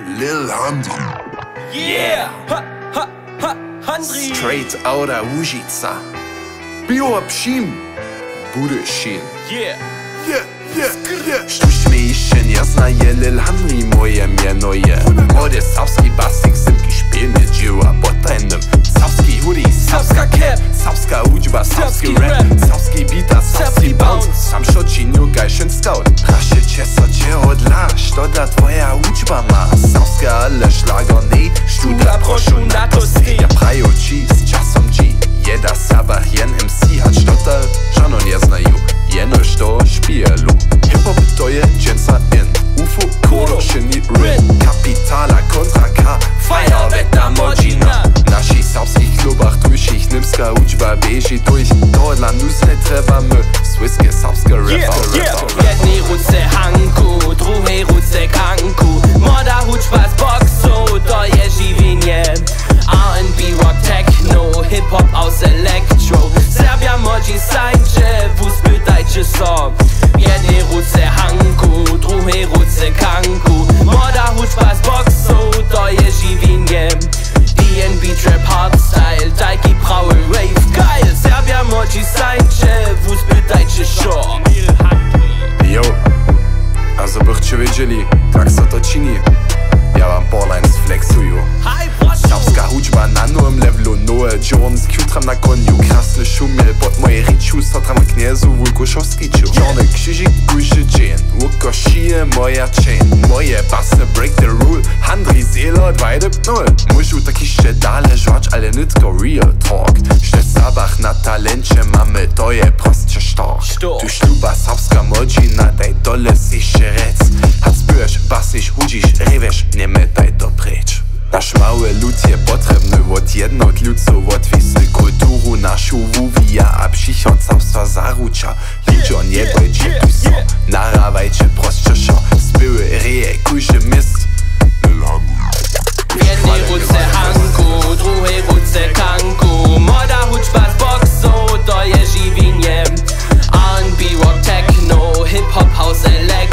Lil Handry. Yeah! Ha, ha, ha, Handry! Straight outta Łużyca. Bio psim, bude shin. Yeah! Sztuś mnie jeszcze nie znaje, Lil Handry moje mianoje. Młody savski basik, simki szpielny dzieła pod trendem. Savski hoodie, Savska cap, savska uczba, savski Savski rap, rap, savski bita, savski bounce. Sam szociniu, gajszyn scout. Rasie cię co cię odlasz, to da twoja uczba ma. Savska ale szlager nie, sztuda proszę na to ski. Ja prajo ci z czasem ci, jeda sabach jen MC hat sztotal, żano nie znają, jeno što špielu. Hip-hop to je dženca in UFO, kodo šini rin. Kapitala kontra K, fire veta mođina. Naši savskih klubach tuših nimska učba beži durch. Dodla nus ne trebamy, swiske savske rapper. Jedni ruce Hanku, drugi ruce Kanku. Moda hučba z boksu, to je živinje. R&B, rock, techno, hip-hop aus elektro. Serbia modzi sajcie, wóz pytajcie so. Jedni ruce Hanku, drugi ruce Kanku. Moda hučba z boksu, to je živinje. D&B, trap, hardstyle, tajki, prały, rave, geil. Serbia modzi sajcie, wóz pytajcie so. Jo, also byście wiedzieli, tak se to čini. Ja wam Borlines flexuju. Savska hučba na nowym levelu, nowe Jones, Q-tram na koniu. Krasny szumiel pod moje riczu, sotram kniezu, Wulkoszowskiciu. Czarny krzyżyk, guży dżin, Łukoszije moja chain. Moje basy break the rule, Handry Seele 2.0. Muszu tak jeszcze dalej żwać, ale nitko real talk. Szte sabach na talencie mamy, to je prostsze stark. Tu szluba savska modzina, daj dole si šerec. Hat spürš, basiš, hudziš, reveš, nie daj to precz. Nasz mały lud je potrzebny od jednot ludców, odwisy kulturu naszą wuvija, a przychod savstva zaruča. Liczon nie dojdzie tu so, narawajcie prostsze, spyły reje, kujże mist. Jedni ruce Hanku, drugi ruce Kanku. Moda hučba z boksu, to je živinje. R&B, rock, techno, hip-hop, house, elektro.